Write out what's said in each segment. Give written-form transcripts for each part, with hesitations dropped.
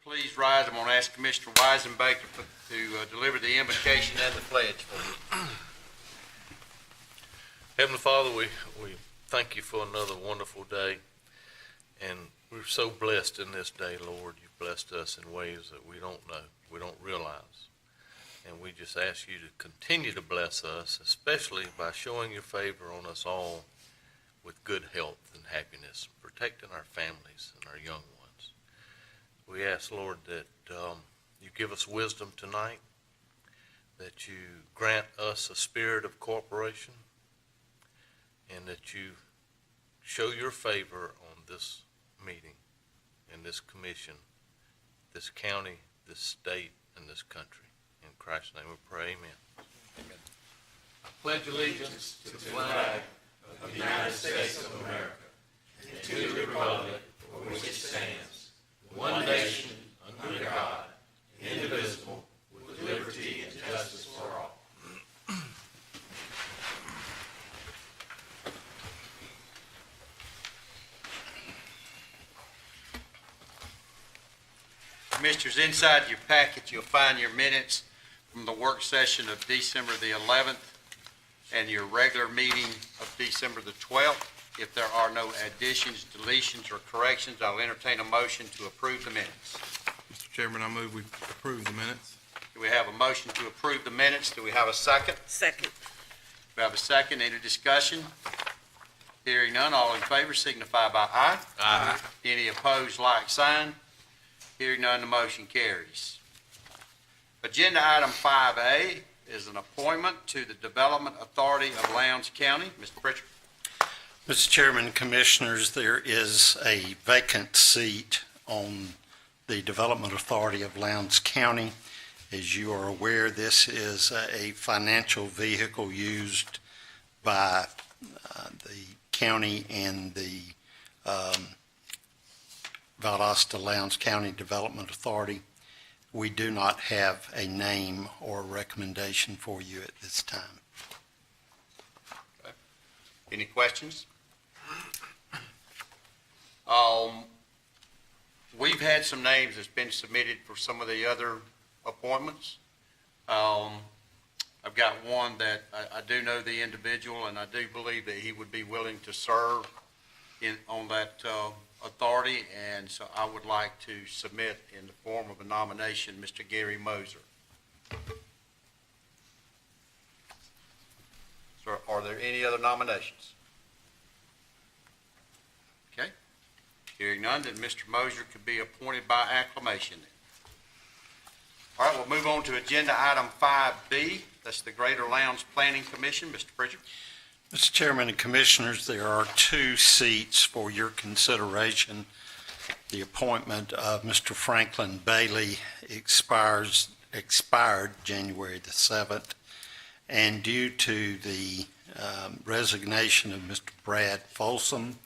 please rise. I'm going to ask Commissioner Weisenbaker to deliver the invocation and the pledge for you. Heavenly Father, we thank you for another wonderful day, and we're so blessed in this day, Lord. You've blessed us in ways that we don't know, we don't realize, and we just ask you to continue to bless us, especially by showing your favor on us all with good health and happiness, protecting our families and our young ones. We ask, Lord, that you give us wisdom tonight, that you grant us a spirit of cooperation, and that you show your favor on this meeting and this commission, this county, this state, and this country. In Christ's name we pray, amen. Amen. I pledge allegiance to the flag of the United States of America and to the republic for which it stands, one nation, under God, indivisible, with liberty and justice for all. Commissioners, inside your packet, you'll find your minutes from the work session of December the 11th and your regular meeting of December the 12th. If there are no additions, deletions, or corrections, I'll entertain a motion to approve the minutes. Mr. Chairman, I move we approve the minutes. Do we have a motion to approve the minutes? Do we have a second? Second. We have a second. Any discussion? Hearing none, all in favor signify by aye. Aye. Any opposed, like sign. Hearing none, the motion carries. Agenda item 5A is an appointment to the Development Authority of Lowndes County. Mr. Pritchard. Mr. Chairman, Commissioners, there is a vacant seat on the Development Authority of Lowndes County. As you are aware, this is a financial vehicle used by the county and the Valdosta Lowndes County Development Authority. We do not have a name or recommendation for you at this time. Any questions? We've had some names that's been submitted for some of the other appointments. I've got one that I do know the individual, and I do believe that he would be willing to serve on that authority, and so I would like to submit in the form of a nomination Mr. Gary Moser. So are there any other nominations? Okay. Hearing none, then Mr. Moser could be appointed by acclamation then. All right, we'll move on to agenda item 5B. That's the Greater Lowndes Planning Commission. Mr. Pritchard. Mr. Chairman and Commissioners, there are two seats for your consideration. The appointment of Mr. Franklin Bailey expired January the 7th, and due to the resignation of Mr. Brad Folsom,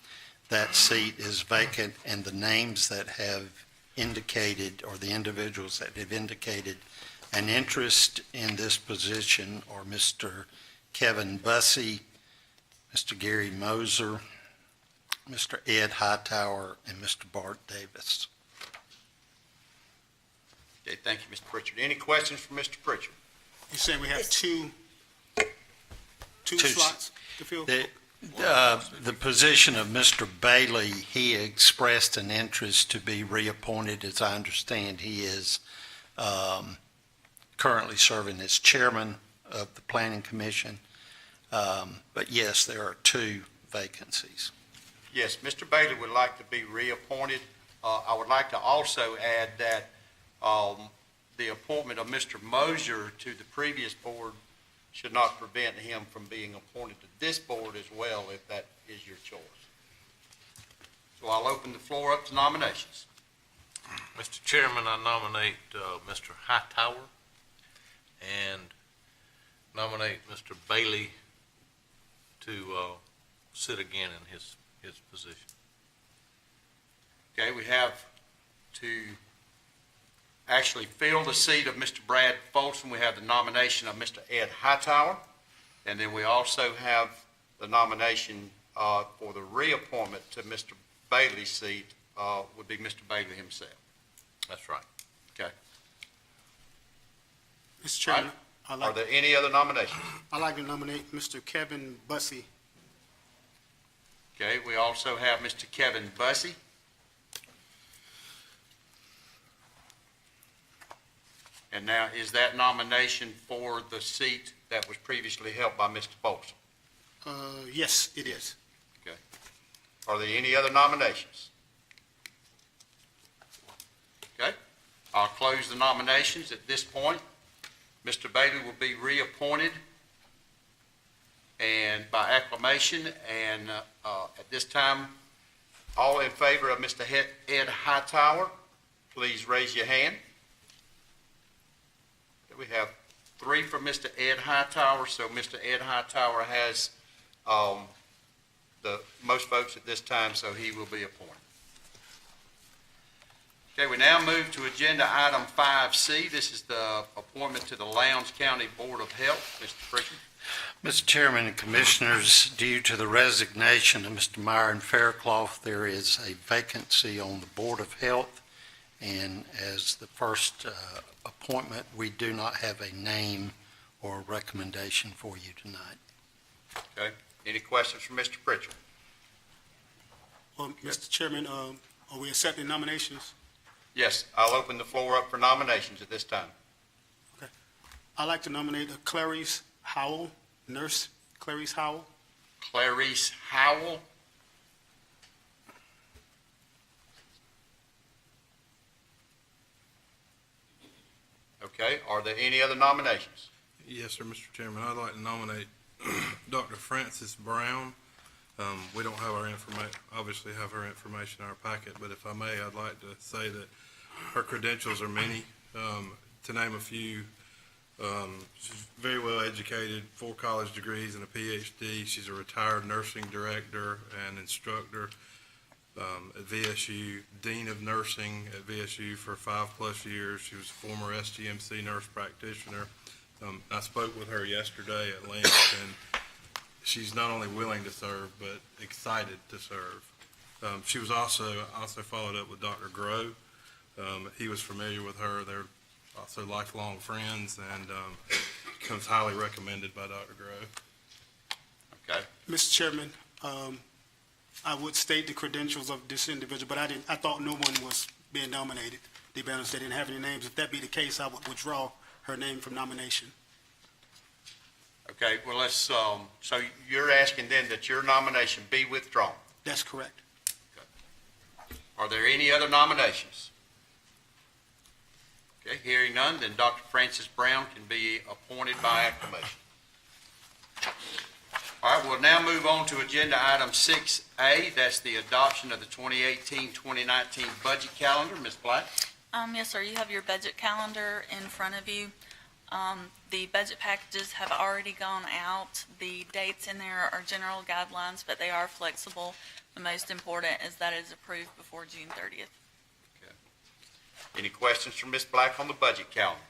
that seat is vacant, and the names that have indicated, or the individuals that have indicated an interest in this position are Mr. Kevin Bussey, Mr. Gary Moser, Mr. Ed Hightower, and Mr. Bart Davis. Okay, thank you, Mr. Pritchard. Any questions for Mr. Pritchard? You saying we have two slots to fill? The position of Mr. Bailey, he expressed an interest to be reappointed. As I understand, he is currently serving as chairman of the Planning Commission. But yes, there are two vacancies. Yes, Mr. Bailey would like to be reappointed. I would like to also add that the appointment of Mr. Moser to the previous board should not prevent him from being appointed to this board as well, if that is your choice. So I'll open the floor up to nominations. Mr. Chairman, I nominate Mr. Hightower and nominate Mr. Bailey to sit again in his position. Okay, we have to actually fill the seat of Mr. Brad Folsom. We have the nomination of Mr. Ed Hightower, and then we also have the nomination for the reappointment to Mr. Bailey's seat would be Mr. Bailey himself. That's right. Okay. Mr. Chairman, Are there any other nominations? I'd like to nominate Mr. Kevin Bussey. Okay, we also have Mr. Kevin Bussey. And now, is that nomination for the seat that was previously held by Mr. Folsom? Yes, it is. Are there any other nominations? Okay, I'll close the nominations at this point. Mr. Bailey will be reappointed and by acclamation, and at this time, all in favor of Mr. Ed Hightower, please raise your hand. We have 3 for Mr. Ed Hightower, so Mr. Ed Hightower has the most votes at this time, so he will be appointed. Okay, we now move to agenda item 5C. This is the appointment to the Lowndes County Board of Health. Mr. Pritchard. Mr. Chairman and Commissioners, due to the resignation of Mr. Myron Faircloth, there is a vacancy on the Board of Health. And as the first appointment, we do not have a name or recommendation for you tonight. Okay, any questions from Mr. Pritchard? Well, Mr. Chairman, are we accepting nominations? Yes, I'll open the floor up for nominations at this time. I'd like to nominate Clarice Howell, nurse Clarice Howell. Clarice Howell. Okay, are there any other nominations? Yes, sir, Mr. Chairman. I'd like to nominate Dr. Frances Brown. We don't have our obviously have her information in our packet, but if I may, I'd like to say that her credentials are many. To name a few, she's very well educated, 4 college degrees and a PhD. She's a retired nursing director and instructor at VSU, Dean of Nursing at VSU for 5+ years. She was a former SGMC nurse practitioner. I spoke with her yesterday at length, and she's not only willing to serve, but excited to serve. She was also followed up with Dr. Grove. He was familiar with her. They're also lifelong friends, and comes highly recommended by Dr. Grove. Okay, Mr. Chairman, I would state the credentials of this individual, but I thought no one was being nominated. They didn't have any names. If that be the case, I would withdraw her name from nomination. okay, well, let's, so you're asking then that your nomination be withdrawn. That's correct. Are there any other nominations? Okay, hearing none, then Dr. Frances Brown can be appointed by acclamation. All right, we'll now move on to agenda item 6A. That's the adoption of the 2018-2019 budget calendar. Ms. Black? Yes, sir. You have your budget calendar in front of you. The budget packages have already gone out. The dates in there are general guidelines, but they are flexible. The most important is that it is approved before June 30th. Any questions from Ms. Black on the budget calendar?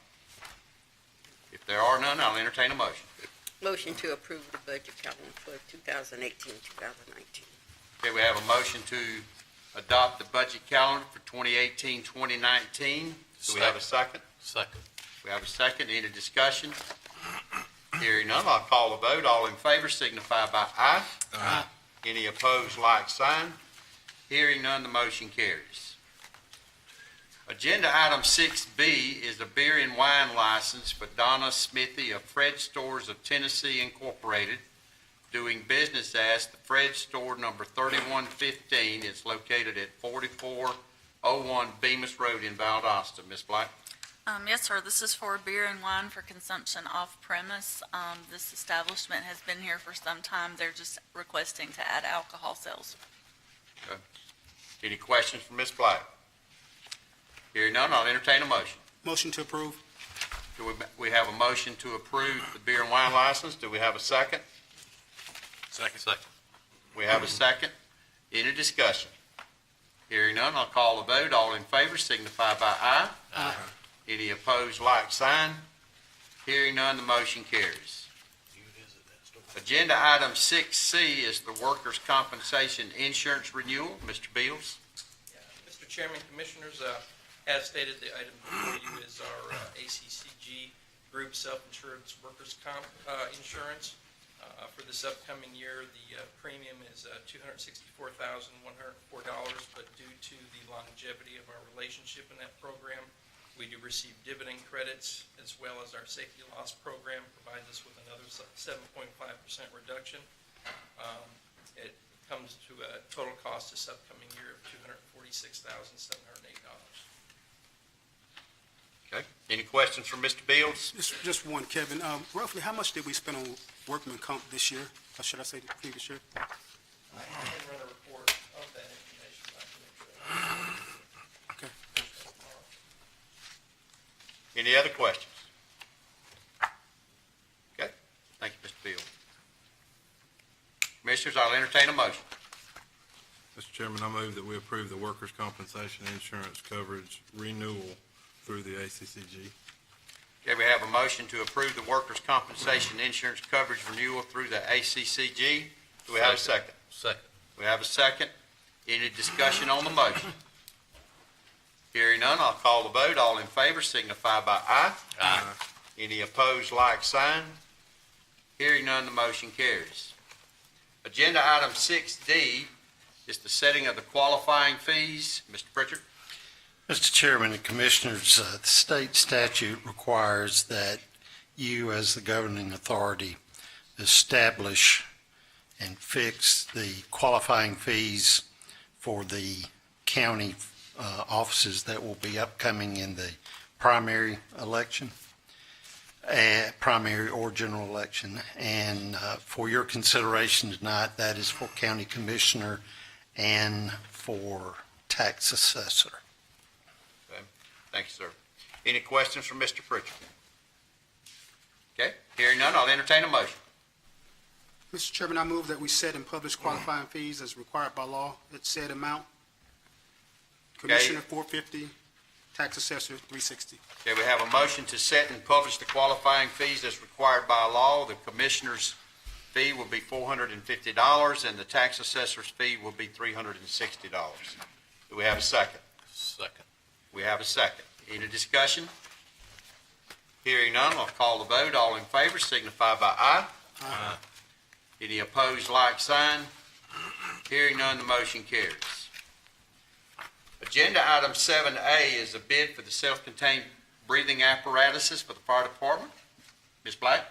If there are none, I'll entertain a motion. Motion to approve the budget calendar for 2018-2019. Okay, we have a motion to adopt the budget calendar for 2018-2019. Do we have a second? Second. We have a second. Any discussion? Hearing none, I'll call a vote. All in favor signify by aye. Aye. Any opposed, like sign. Hearing none, the motion carries. Agenda item 6B is a beer and wine license for Donna Smithy of Fred Stores of Tennessee Incorporated, doing business as the Fred Store number 3115. It's located at 4401 Bemis Road in Valdosta. Ms. Black? Yes, sir. This is for beer and wine for consumption off premise. This establishment has been here for some time. They're just requesting to add alcohol sales. Okay. Any questions from Ms. Black? Hearing none, I'll entertain a motion. Motion to approve. We have a motion to approve the beer and wine license. Do we have a second? Second. Second. We have a second. Any discussion? Hearing none, I'll call a vote. All in favor signify by aye. Aye. Any opposed, like sign. Hearing none, the motion carries. Agenda item 6C is the workers' compensation insurance renewal. Mr. Beals? Mr. Chairman, Commissioners, As stated, the item before you is our ACCG Group Self-Insurance Workers' Comp Insurance. For this upcoming year, the premium is $264,104, but due to the longevity of our relationship in that program, we do receive dividend credits, as well as our safety loss program provides us with another 7.5% reduction. It comes to a total cost this upcoming year of $246,708. Okay. Any questions from Mr. Beals? Just one, Kevin. Roughly, how much did we spend on workman comp this year? Or should I say the previous year? I can run a report of that information. I can make sure. Okay. Any other questions? Okay. Thank you, Mr. Beals. Commissioners, I'll entertain a motion. Mr. Chairman, I move that we approve the workers' compensation insurance coverage renewal through the ACCG. Okay, we have a motion to approve the workers' compensation insurance coverage renewal through the ACCG. Do we have a second? Second. We have a second. Any discussion on the motion? Hearing none, I'll call the vote. All in favor signify by aye. Aye. Any opposed, like sign. Hearing none, the motion carries. Agenda item 6D is the setting of the qualifying fees. Mr. Pritchard? Mr. Chairman and Commissioners, the state statute requires that you, as the governing authority, establish and fix the qualifying fees for the county offices that will be upcoming in the primary election, primary or general election. And for your consideration tonight, that is for county commissioner and for tax assessor. Thank you, sir. Any questions from Mr. Pritchard? Okay, hearing none, I'll entertain a motion. Mr. Chairman, I move that we set and publish qualifying fees as required by law at said amount. Commissioner, $450, tax assessor, $360. Okay, we have a motion to set and publish the qualifying fees as required by law. The commissioner's fee will be $450, and the tax assessor's fee will be $360. Do we have a second? Second. We have a second. Any discussion? Hearing none, I'll call the vote. All in favor signify by aye. Aye. Any opposed, like sign. Hearing none, the motion carries. Agenda item 7A is a bid for the self-contained breathing apparatuses for the fire department. Ms. Black?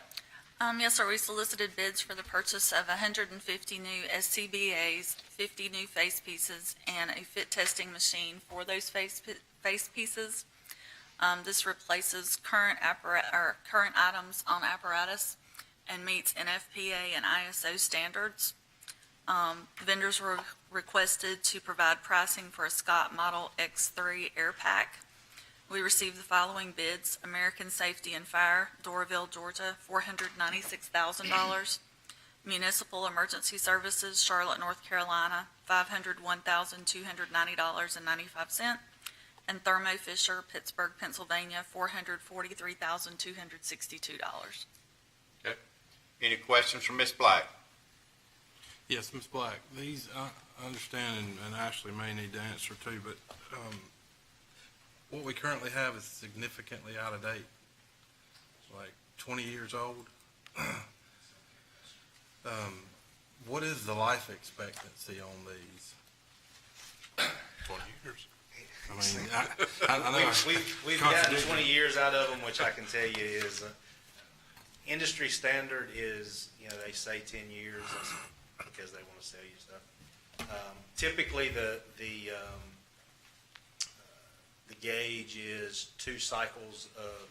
Yes, sir, we solicited bids for the purchase of 150 new SCBA's, 50 new face pieces, and a fit testing machine for those face pieces. This replaces current items on apparatus and meets NFPA and ISO standards. Vendors were requested to provide pricing for a Scott Model X3 Air Pack. We received the following bids: American Safety and Fire, Doraville, Georgia, $496,000. Municipal Emergency Services, Charlotte, North Carolina, $501,290.95. And Thermo Fisher, Pittsburgh, Pennsylvania, $443,262. Any questions from Ms. Black? Yes, Ms. Black, these, I understand, and Ashley may need to answer too, but what we currently have is significantly out of date, like 20 years old. What is the life expectancy on these? 20 years. I mean, I know. We've gotten 20 years out of them, which I can tell you is, industry standard is, they say 10 years because they want to sell you stuff. Typically, the gauge is 2 cycles of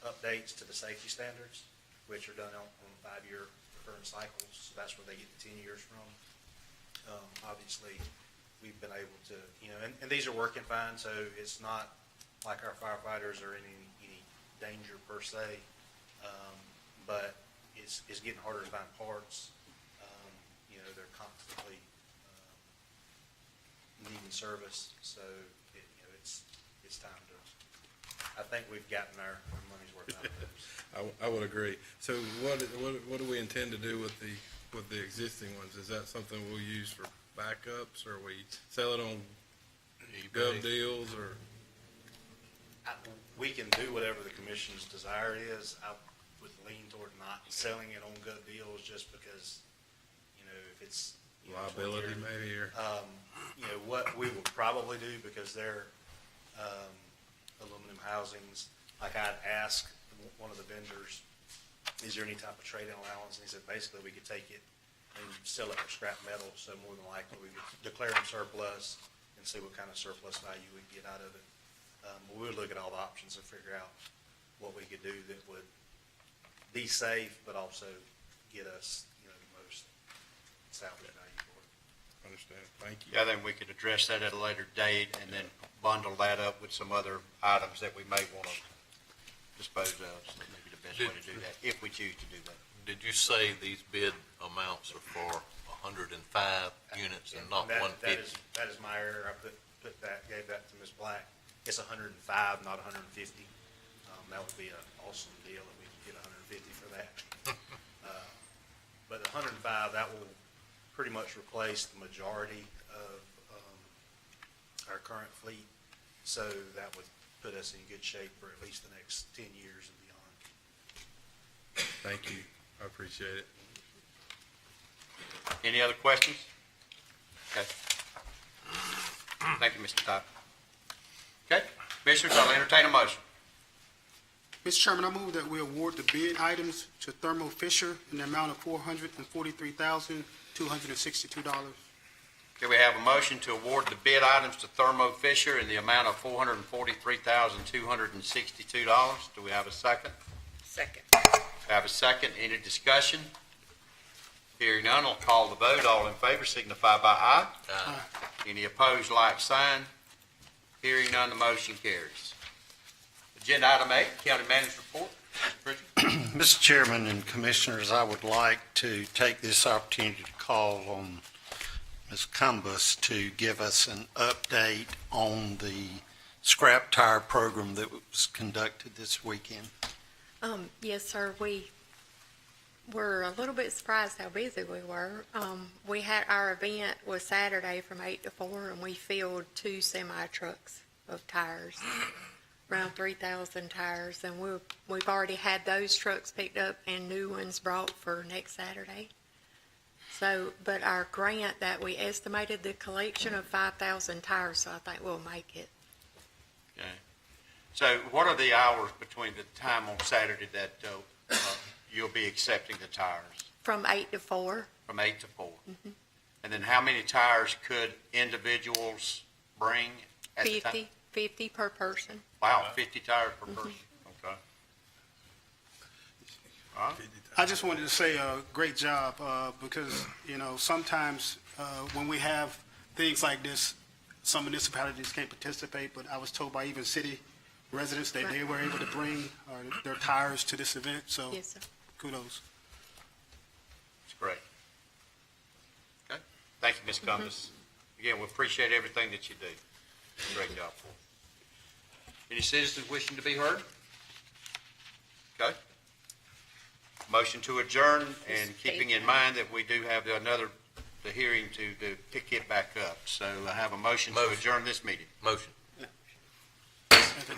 updates to the safety standards, which are done on 5-year recurrent cycles. So that's where they get the 10 years from. Obviously, we've been able to, and these are working fine, so it's not like our firefighters are in any danger per se, but it's getting harder to find parts. They're constantly needing service, so it's time to. I think we've gotten our money's worth out of those. I would agree. So what do we intend to do with the existing ones? Is that something we'll use for backups, or we sell it on, gov deals or? We can do whatever the commission's desire is. I would lean toward not selling it on gov deals just because, if it's. Liability maybe, or? What we will probably do, because they're aluminum housings, like I'd ask one of the vendors, is there any type of trade-in allowance? And he said, basically, we could take it and sell it for scrap metal, so more than likely, we could declare them surplus and see what kind of surplus value we get out of it. We would look at all the options and figure out what we could do that would be safe, but also get us, the most salvage value for it. Understand, thank you. Yeah, then we could address that at a later date and then bundle that up with some other items that we may want to dispose of. So that may be the best way to do that, if we choose to do that. Did you say these bid amounts are for 105 units and not That 150? That is my error. I gave that to Ms. Black. It's 105, not 150. That would be an awesome deal if we could get 150 for that. But the 105, that will pretty much replace the majority of our current fleet. So that would put us in good shape for at least the next 10 years and beyond. Thank you, I appreciate it. Any other questions? Okay. Thank you, Mr. Todd. Okay, Commissioners, I'll entertain a motion. Mr. Chairman, I move that we award the bid items to Thermo Fisher in the amount of $443,262. Okay, we have a motion to award the bid items to Thermo Fisher in the amount of $443,262. Do we have a second? Second. We have a second. Any discussion? Hearing none, I'll call the vote. All in favor signify by aye. Aye. Any opposed, like sign. Hearing none, the motion carries. Agenda item 8, County Manager's Report. Mr. Pritchard. Mr. Chairman and Commissioners, I would like to take this opportunity to call on Ms. Cumbus to give us an update on the scrap tire program that was conducted this weekend. Yes, sir. We were a little bit surprised how busy we were. We had, our event was Saturday from 8 to 4, and we filled 2 semi-trucks of tires, around 3,000 tires, and we've already had those trucks picked up and new ones brought for next Saturday. So, but our grant that we estimated the collection of 5,000 tires, so I think we'll make it. Okay. So what are the hours between the time on Saturday that you'll be accepting the tires? From 8 to 4. From 8 to 4? Mm-hmm. And then how many tires could individuals bring at the time? 50 per person. Wow, 50 tires per person. Okay. All right. I just wanted to say great job because, sometimes when we have things like this, some municipalities can't participate, but I was told by even city residents that they were able to bring their tires to this event, so Yes, sir. kudos. It's great. Okay. Thank you, Ms. Cumbus. Again, we appreciate everything that you do. Great job. Any citizens wishing to be heard? Okay. Motion to adjourn, and keeping in mind that we do have the hearing to pick it back up. So I have a motion to adjourn this meeting. Motion.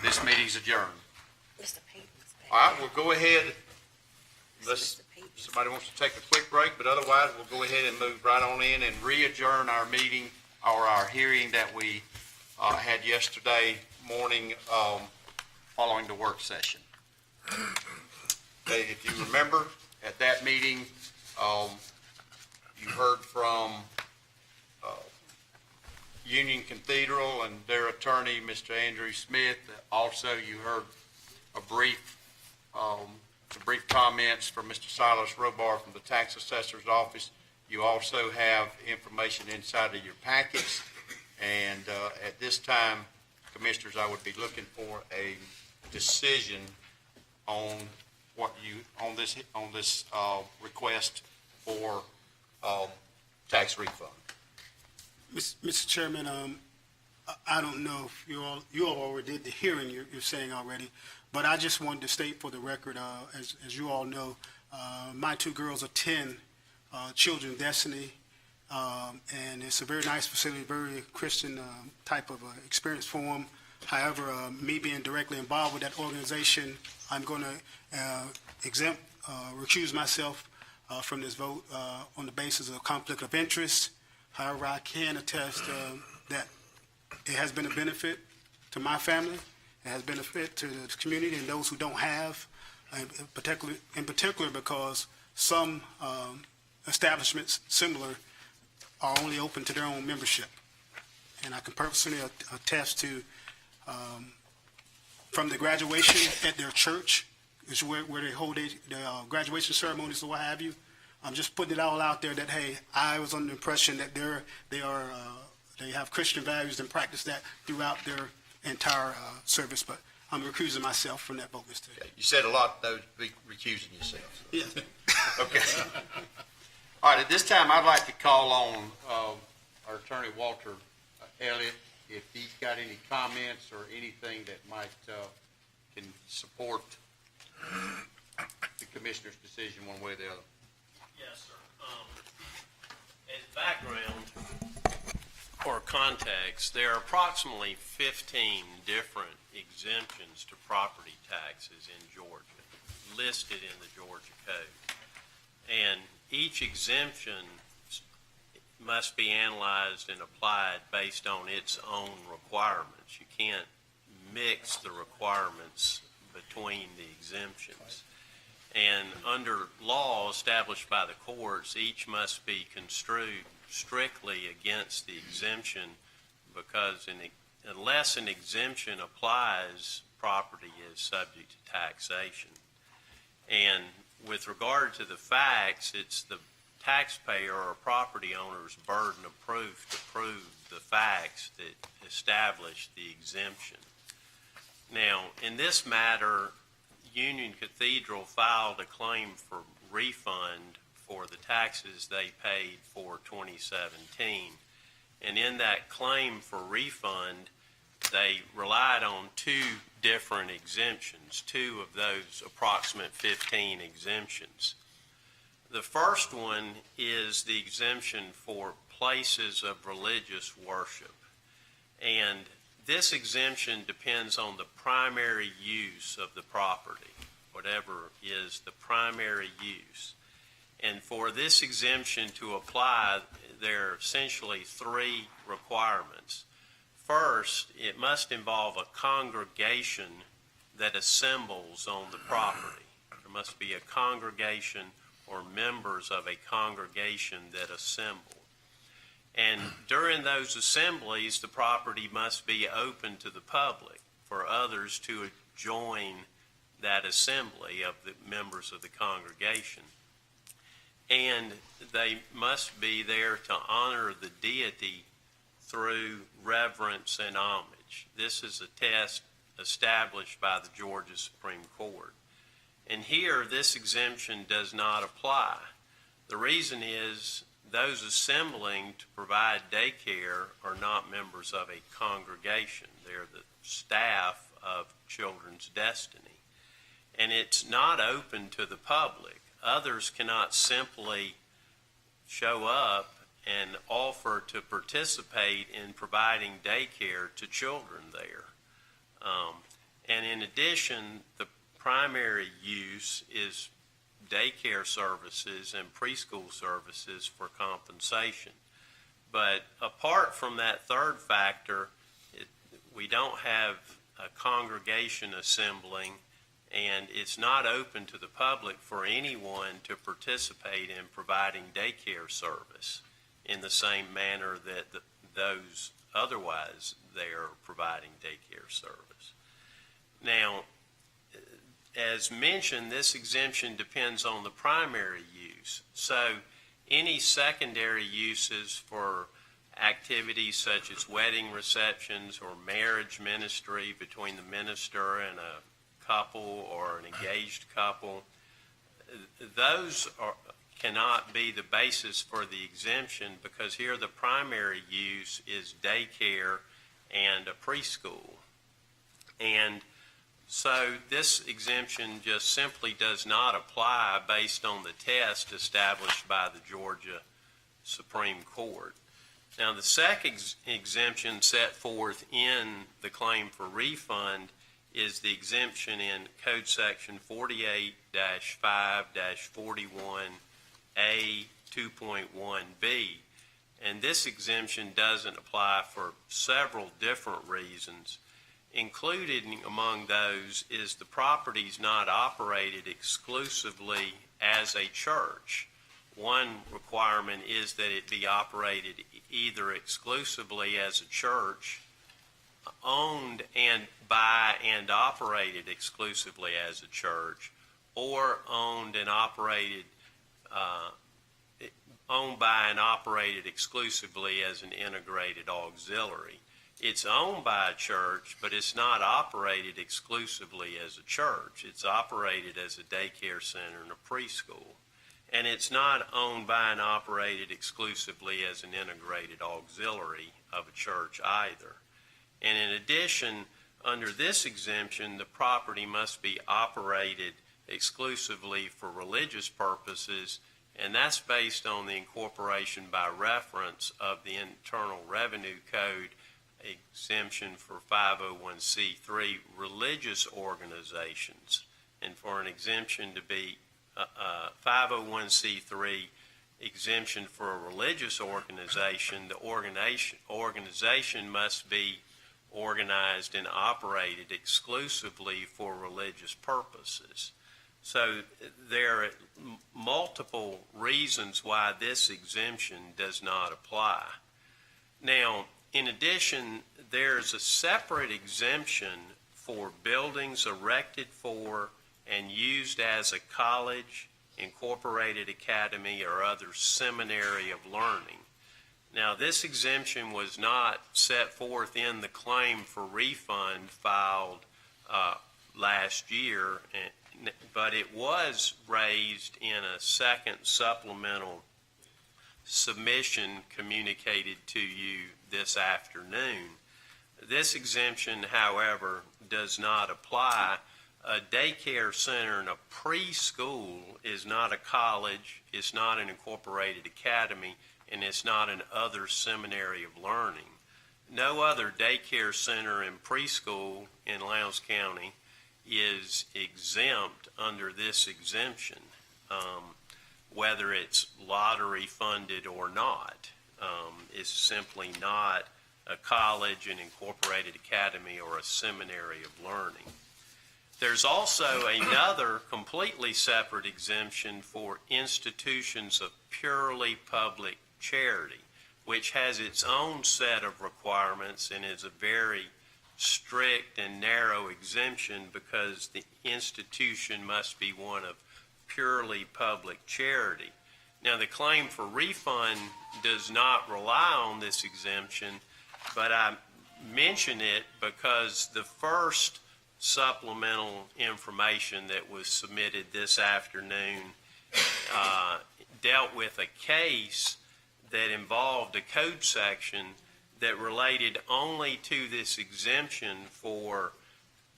This meeting's adjourned. Mr. Payton's back. All right, we'll go ahead. Unless Mr. Payton's somebody wants to take a quick break, but otherwise, we'll go ahead and move right on in and re-adjourn our meeting, or our hearing that we had yesterday morning following the work session. Okay, if you remember, at that meeting, you heard from Union Cathedral and their attorney, Mr. Andrew Smith. Also, you heard some brief comments from Mr. Silas Robar from the tax assessor's office. You also have information inside of your packets. And at this time, Commissioners, I would be looking for a decision on this request for tax refund. Mr. Chairman, I don't know if you all already did the hearing you're saying already, but I just wanted to state for the record, as you all know, my 2 girls attend Children's Destiny, And it's a very nice facility, very Christian type of experience for them. However, me being directly involved with that organization, I'm going to recuse myself from this vote on the basis of conflict of interest. However, I can attest that it has been a benefit to my family. It has been a benefit to the community and those who don't have, in particular because some establishments similar are only open to their own membership. And I can personally attest to, from the graduation at their church, is where they hold their graduation ceremonies or what have you. I'm just putting it all out there that, hey, I was under the impression that they have Christian values and practice that throughout their entire service, but I'm recusing myself from that vote, Mr. You said a lot, though, be recusing yourself. Yeah. Okay. All right, at this time, I'd like to call on our attorney, Walter Elliott, if he's got any comments or anything that might can support the commissioner's decision one way or the other. Yes, sir. As background or context, there are approximately 15 different exemptions to property taxes in Georgia, listed in the Georgia Code. And each exemption must be analyzed and applied based on its own requirements. You can't mix the requirements between the exemptions. And under law established by the courts, each must be construed strictly against the exemption because unless an exemption applies, property is subject to taxation. And with regard to the facts, it's the taxpayer or property owner's burden of proof to prove the facts that establish the exemption. Now, in this matter, Union Cathedral filed a claim for refund for the taxes they paid for 2017. And in that claim for refund, they relied on two different exemptions, two of those approximate 15 exemptions. The first one is the exemption for places of religious worship. And this exemption depends on the primary use of the property, whatever is the primary use. And for this exemption to apply, there are essentially three requirements. First, it must involve a congregation that assembles on the property. There must be a congregation or members of a congregation that assemble. And during those assemblies, the property must be open to the public for others to join that assembly of the members of the congregation. And they must be there to honor the deity through reverence and homage. This is a test established by the Georgia Supreme Court. And here, this exemption does not apply. The reason is those assembling to provide daycare are not members of a congregation. They're the staff of Children's Destiny. And it's not open to the public. Others cannot simply show up and offer to participate in providing daycare to children there. And in addition, the primary use is daycare services and preschool services for compensation. But apart from that third factor, we don't have a congregation assembling, and it's not open to the public for anyone to participate in providing daycare service in the same manner that those otherwise they are providing daycare service. Now, as mentioned, this exemption depends on the primary use. So any secondary uses for activities such as wedding receptions or marriage ministry between the minister and a couple or an engaged couple, those cannot be the basis for the exemption because here the primary use is daycare and a preschool. And so this exemption just simply does not apply based on the test established by the Georgia Supreme Court. Now, the second exemption set forth in the claim for refund is the exemption in Code Section 48-5-41A 2.1b. And this exemption doesn't apply for several different reasons. Included among those is the property's not operated exclusively as a church. One requirement is that it be operated either exclusively as a church, owned and by and operated exclusively as a church, or owned by and operated exclusively as an integrated auxiliary. It's owned by a church, but it's not operated exclusively as a church. It's operated as a daycare center and a preschool. And it's not owned by and operated exclusively as an integrated auxiliary of a church either. And in addition, under this exemption, the property must be operated exclusively for religious purposes, and that's based on the incorporation by reference of the Internal Revenue Code exemption for 501c3 religious organizations. And for an exemption to be 501c3 exemption for a religious organization, the organization must be organized and operated exclusively for religious purposes. So there are multiple reasons why this exemption does not apply. Now, in addition, there's a separate exemption for buildings erected for and used as a college, incorporated academy, or other seminary of learning. Now, this exemption was not set forth in the claim for refund filed last year, but it was raised in a second supplemental submission communicated to you this afternoon. This exemption, however, does not apply. A daycare center and a preschool is not a college, it's not an incorporated academy, and it's not an other seminary of learning. No other daycare center and preschool in Lowndes County is exempt under this exemption, whether it's lottery funded or not. It's simply not a college, an incorporated academy, or a seminary of learning. There's also another completely separate exemption for institutions of purely public charity, which has its own set of requirements and is a very strict and narrow exemption because the institution must be one of purely public charity. Now, the claim for refund does not rely on this exemption, but I mention it because the first supplemental information that was submitted this afternoon dealt with a case that involved a code section that related only to this exemption for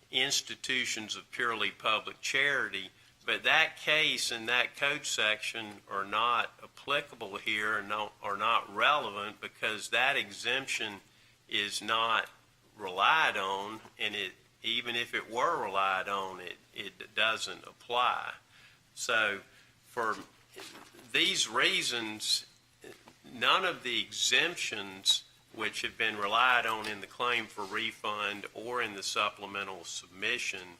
institutions of purely public charity, but that case and that code section are not applicable here and are not relevant because that exemption is not relied on, and even if it were relied on, it doesn't apply. So for these reasons, none of the exemptions which have been relied on in the claim for refund or in the supplemental submission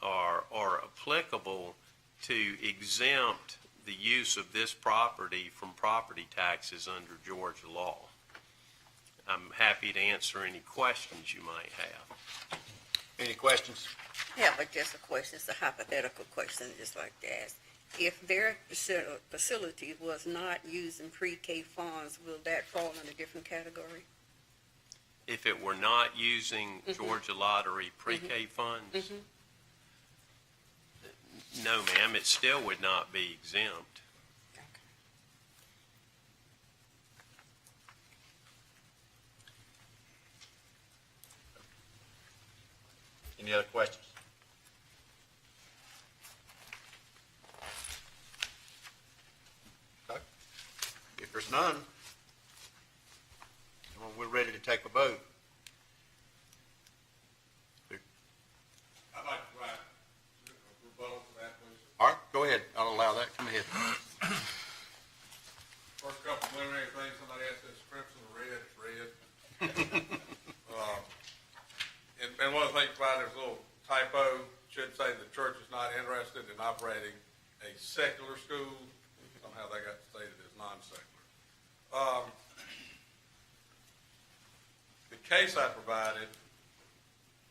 are applicable to exempt the use of this property from property taxes under Georgia law. I'm happy to answer any questions you might have. Any questions? Yeah, but just a question, it's a hypothetical question, just like to ask. If their facility was not using pre-K funds, will that fall in a different category? If it were not using Georgia Lottery pre-K funds? No, ma'am, it still would not be exempt. Any other questions? If there's none, we're ready to take a vote. I'd like to provide a rebuttal to that, please. All right, go ahead. I'll allow that. Come ahead. First couple preliminary things, somebody asked if it's crimson or red, it's red. And one of the things provided, there's a little typo, should say the church is not interested in operating a secular school. Somehow they got stated as non-secular. The case I provided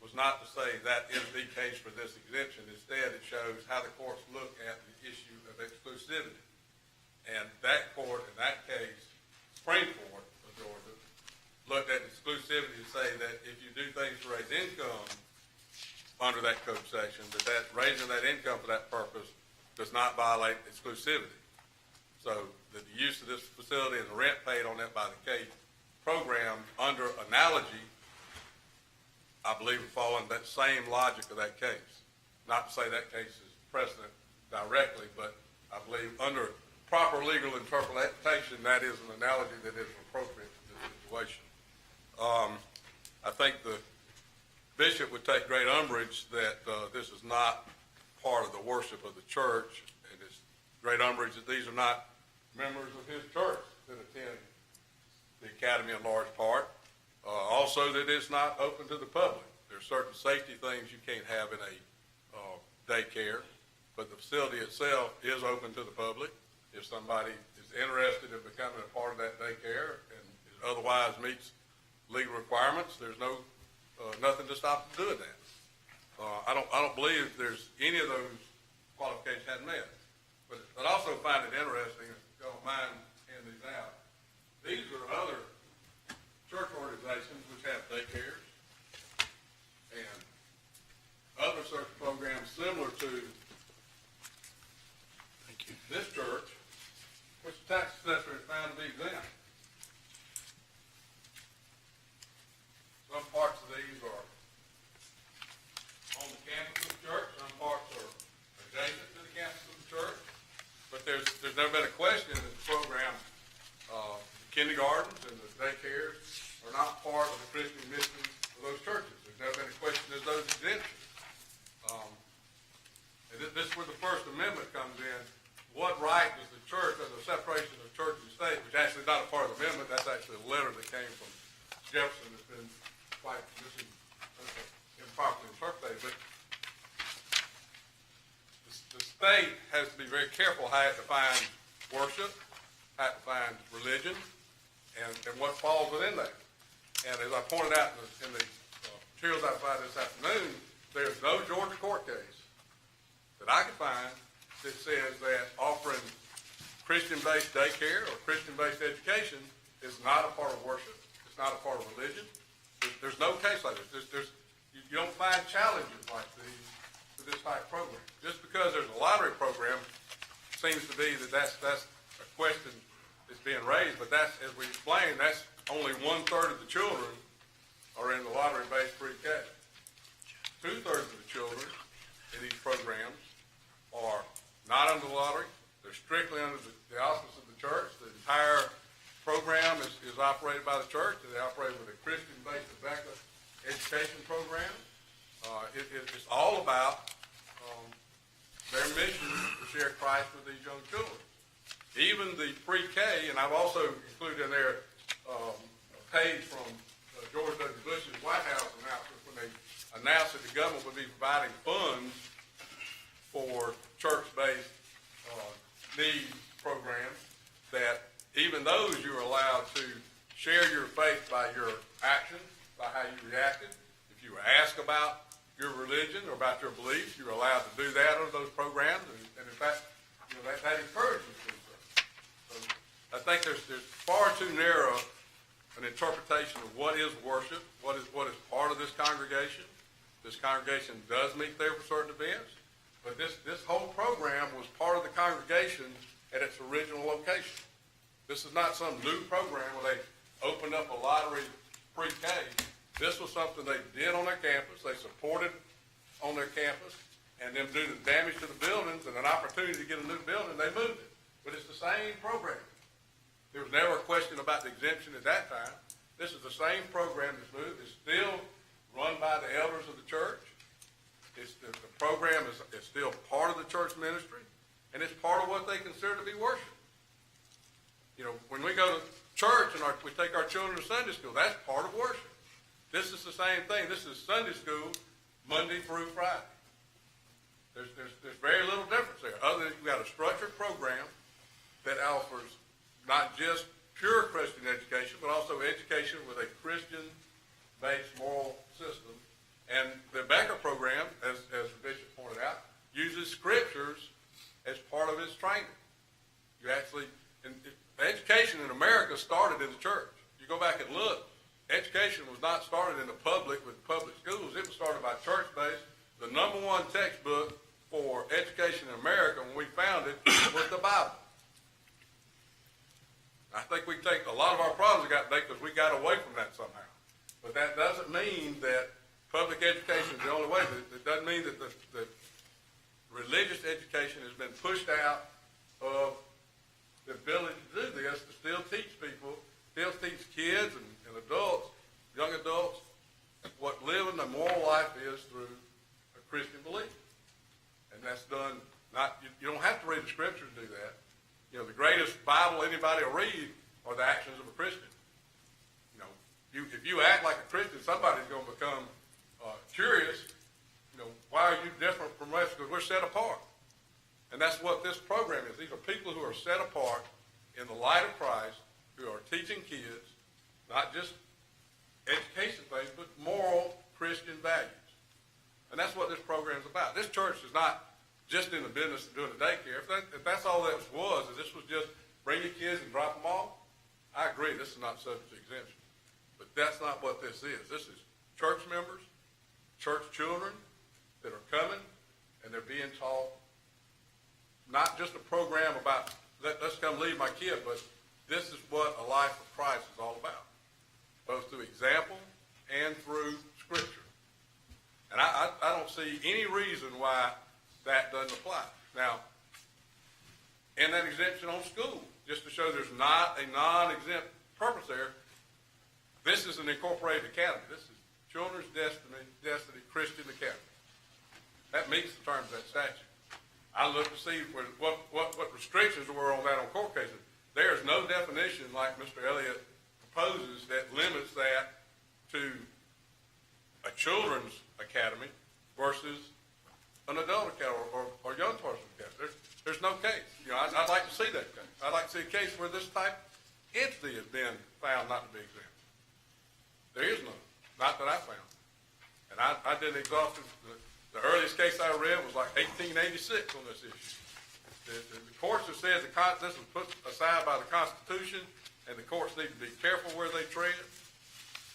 was not to say that is the case for this exemption. Instead, it shows how the courts look at the issue of exclusivity. And that court, in that case, Supreme Court of Georgia, looked at exclusivity to say that if you do things to raise income under that code section, that raising that income for that purpose does not violate exclusivity. So that the use of this facility and the rent paid on that by the K program under analogy, I believe would fall in that same logic of that case. Not to say that case is precedent directly, but I believe under proper legal interpretation, that is an analogy that is appropriate to this situation. I think the bishop would take great umbrage that this is not part of the worship of the church, and it's great umbrage that these are not members of his church that attend the academy in large part. Also that it's not open to the public. There's certain safety things you can't have in a daycare, but the facility itself is open to the public. If somebody is interested in becoming a part of that daycare and otherwise meets legal requirements, there's nothing to stop them doing that. I don't believe there's any of those qualifications hadn't met. But I also find it interesting, if you don't mind handing these out, these are other church organizations which have daycares and other such programs similar to this church, which the tax assessor is found to be exempt. Some parts of these are on the campus of the church, some parts are adjacent to the campus of the church, but there's never been a question that the program, the kindergartens and the daycares are not part of the Christian mission of those churches. There's never been a question as those exemptions. And this is where the First Amendment comes in. What right does the church, or the separation of church and state, which actually is not a part of the amendment, that's actually a letter that came from Jefferson that's been quite improperly interpreted, but the state has to be very careful how it defines worship, how it defines religion, and what falls within that. And as I pointed out in the materials I provided this afternoon, there's no Georgia court case that I can find that says that offering Christian-based daycare or Christian-based education is not a part of worship. It's not a part of religion. There's no case like this. You don't find challenges like these to this type of program. Just because there's a lottery program seems to be that's a question that's being raised, but that's, as we explained, that's only 1/3 of the children are in the lottery-based pre-K. 2/3 of the children in these programs are not under the lottery. They're strictly under the auspices of the church. The entire program is operated by the church. They operate with a Christian-based backup education program. It's all about their mission to share Christ with these young children. Even the pre-K, and I've also included in there a page from George W. Bush's White House announcement when they announced that the government would be providing funds for church-based need programs, that even those you're allowed to share your faith by your actions, by how you reacted. If you were asked about your religion or about your beliefs, you're allowed to do that under those programs, and in fact, that encourages you to do so. So I think there's far too narrow an interpretation of what is worship, what is part of this congregation. This congregation does meet there for certain events, but this whole program was part of the congregation at its original location. This is not some new program where they opened up a lottery pre-K. This was something they did on their campus, they supported on their campus, and then due to the damage to the buildings and an opportunity to get a new building, they moved it. But it's the same program. There was never a question about the exemption at that time. This is the same program that's moved. It's still run by the elders of the church. The program is still part of the church ministry, and it's part of what they consider to be worship. You know, when we go to church and we take our children to Sunday school, that's part of worship. This is the same thing. This is Sunday school, Monday through Friday. There's very little difference there, other than you've got a structured program that offers not just pure Christian education, but also education with a Christian-based moral system. And the Becker program, as the bishop pointed out, uses scriptures as part of its training. You actually, education in America started in the church. You go back and look, education was not started in the public with public schools. It was started by church-based. The number one textbook for education in America when we found it was the Bible. I think we take a lot of our problems we got today because we got away from that somehow. But that doesn't mean that public education is the only way. It doesn't mean that the religious education has been pushed out of the ability to do this, to still teach people, still teach kids and adults, young adults, what living a moral life is through a Christian belief. And that's done you don't have to read the scripture to do that. You know, the greatest Bible anybody will read are the actions of a Christian. You know, if you act like a Christian, somebody's going to become curious. You know, why are you different from us? Because we're set apart. And that's what this program is. These are people who are set apart in the light of Christ, who are teaching kids, not just education things, but moral Christian values. And that's what this program is about. This church is not just in the business of doing the daycare. If that's all that was, if this was just bring your kids and drop them off, I agree, this is not subject to exemption. But that's not what this is. This is church members, church children that are coming, and they're being taught not just a program about let's come leave my kid, but this is what a life of Christ is all about, both through example and through Scripture. And I don't see any reason why that doesn't apply. Now, and that exemption on school, just to show there's not a non-exempt purpose there, this is an incorporated academy. This is Children's Destiny Christian Academy. That meets the terms of that statute. I looked to see what restrictions were on that on court cases. There is no definition like Mr. Elliott proposes that limits that to a children's academy versus an adult academy or young person's academy. There's no case. You know, I'd like to see that case. I'd like to see a case where this type entity has been found not to be exempt. There is none. Not that I found. And I did exhaustive. The earliest case I read was like 1886 on this issue. The courts have said this was put aside by the Constitution, and the courts need to be careful where they tread,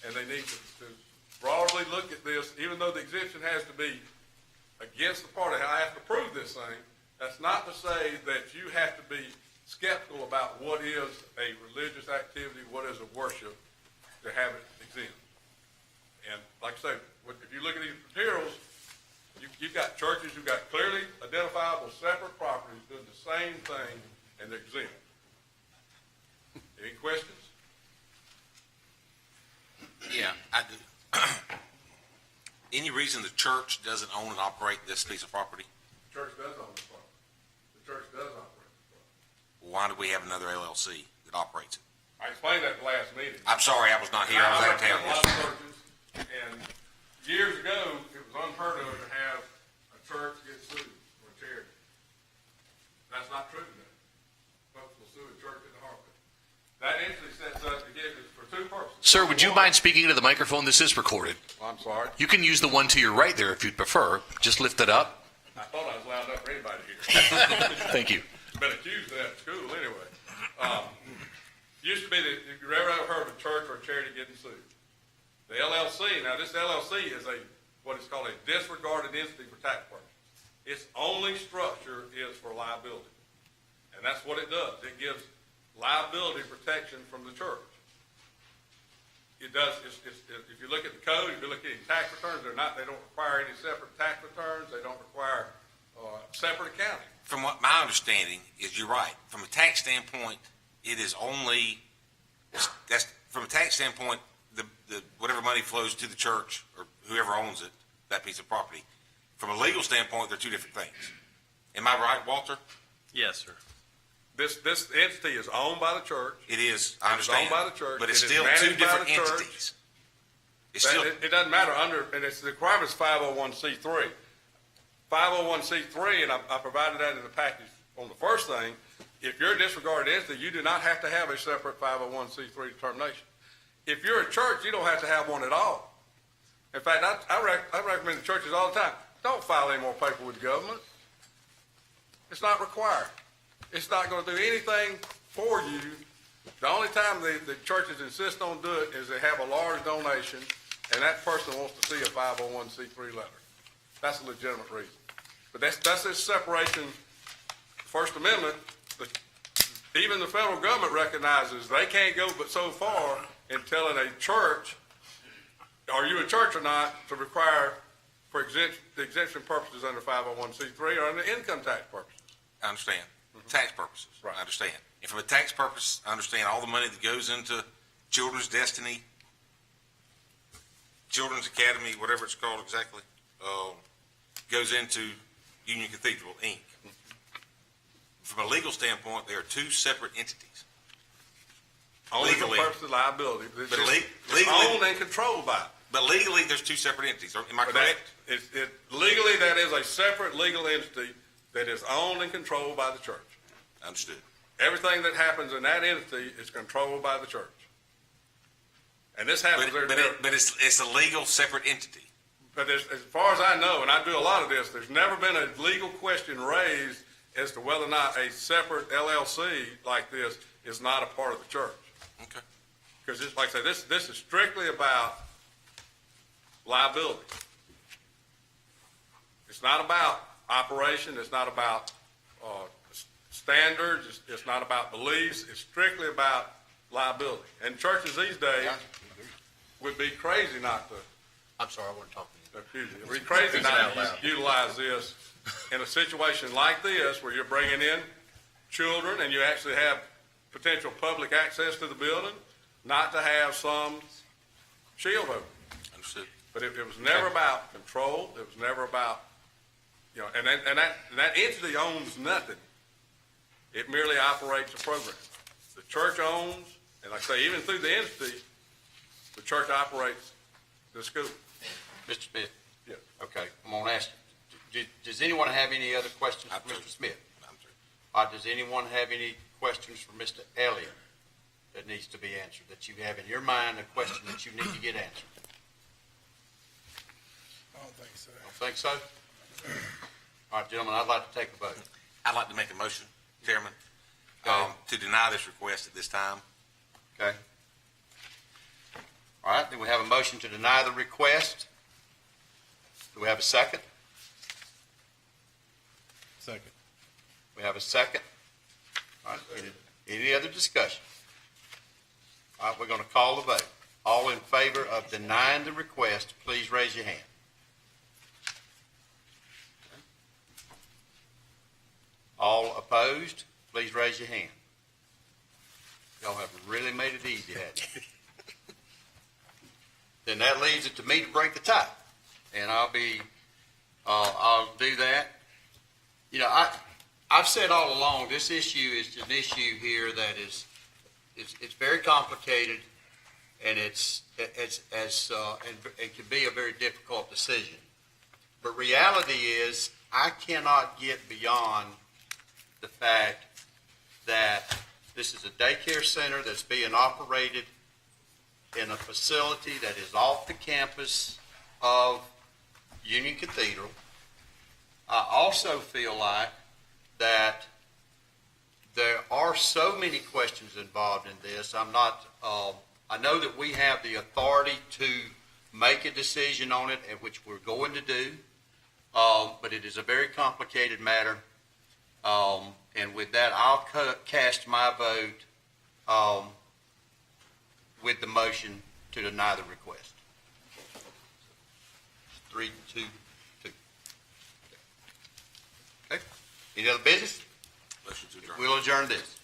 and they need to broadly look at this, even though the exemption has to be against the party. I have to prove this thing. That's not to say that you have to be skeptical about what is a religious activity, what is a worship, to have it exempt. And like I say, if you look at these materials, you've got churches who've got clearly identifiable separate properties doing the same thing, and they're exempt. Any questions? Yeah, I do. Any reason the church doesn't own and operate this piece of property? The church does own this property. The church does operate this property. Why do we have another LLC that operates it? I explained that at the last meeting. I'm sorry, I was not here. I was out of town. A lot of churches, and years ago, it was unheard of to have a church get sued or a charity. That's not true today. Folks will sue a church in a heartbeat. That entity sets up to give it for two purposes. Sir, would you mind speaking into the microphone? This is recorded. I'm sorry. You can use the one to your right there if you'd prefer. Just lift it up. I thought I was loud enough for anybody to hear. Thank you. Been accused of that at school anyway. Used to be that if you ever heard of a church or a charity getting sued. The LLC, now this LLC is what is called a disregarded entity for tax purposes. Its only structure is for liability. And that's what it does. It gives liability protection from the church. It does, if you look at the code, if you look at tax returns, they don't require any separate tax returns. They don't require separate accounting. From what my understanding is, you're right. From a tax standpoint, it is only, that's, from a tax standpoint, the whatever money flows to the church or whoever owns it, that piece of property. From a legal standpoint, they're two different things. Am I right, Walter? Yes, sir. This entity is owned by the church. It is, I It's understand. owned by the church. But it's It is still two managed by different the church. entities. It's still, It doesn't matter and it's the requirement is 501c3. 501c3, and I provided that in the package on the first thing, if you're a disregarded entity, you do not have to have a separate 501c3 determination. If you're a church, you don't have to have one at all. In fact, I recommend the churches all the time, don't file any more paper with the government. It's not required. It's not going to do anything for you. The only time the churches insist on doing it is they have a large donation, and that person wants to see a 501c3 letter. That's a legitimate reason. But that's this separation. First Amendment, even the federal government recognizes they can't go but so far in telling a church, are you a church or not, to require for exemption purposes under 501c3 or under income tax purposes. I understand. Tax purposes. Right. I understand. And from a tax purpose, I understand all the money that goes into Children's Destiny, Children's Academy, whatever it's called exactly, goes into Union Cathedral, Inc. From a legal standpoint, they are two separate entities. Only for Legally. purposes of liability. It's But it's legally- owned and controlled by it. But legally, there's two separate entities. Am I But correct? legally, that is a separate legal entity that is owned and controlled by the church. Understood. Everything that happens in that entity is controlled by the church. And this happens. But it's a legal separate entity. But as far as I know, and I do a lot of this, there's never been a legal question raised as to whether or not a separate LLC like this is not a part of the church. Okay. Because it's like I say, this is strictly about liability. It's not about operation. It's not about standards. It's not about beliefs. It's strictly about liability. And churches these days would be crazy not to. I'm sorry, I wasn't talking to Excuse me. It would be crazy not to utilize this in a situation like this where you're bringing in children and you actually have potential public access to the building, not to have some shield over it. Understood. But it was never about control. It was never about, and that entity owns nothing. It merely operates a program. The church owns, and like I say, even through the entity, the church operates the school. Mr. Smith? Yes. Okay, I'm gonna ask you, does anyone have any other questions for I'm Mr. Smith? I'm through. Does anyone have any questions for Mr. Elliott that needs to be answered, that you have in your mind, a question that you need to get answered? I don't think so. Don't think so? All right, gentlemen, I'd like to take a vote. I'd like to make a motion, Chairman, Okay. to deny this request at this time. Okay. All right, then we have a motion to deny the request. Do we have a second? Second. We have a second. All right, any other discussion? All right, we're going to call the vote. All in favor of denying the request, please raise your hand. All opposed, please raise your hand. Y'all have really made it easy, haven't you? Then that leaves it to me to break the tie, and I'll do that. I've said all along, this issue is an issue here that it's very complicated, and it can be a very difficult decision. But reality is, I cannot get beyond the fact that this is a daycare center that's being operated in a facility that is off the campus of Union Cathedral. I also feel like that there are so many questions involved in this. I know that we have the authority to make a decision on it, which we're going to do, but it is a very complicated matter. And with that, I'll cast my vote with the motion to deny the request. 3, 2, 2. Okay. Any other business? Motion to adjourn. We'll adjourn this.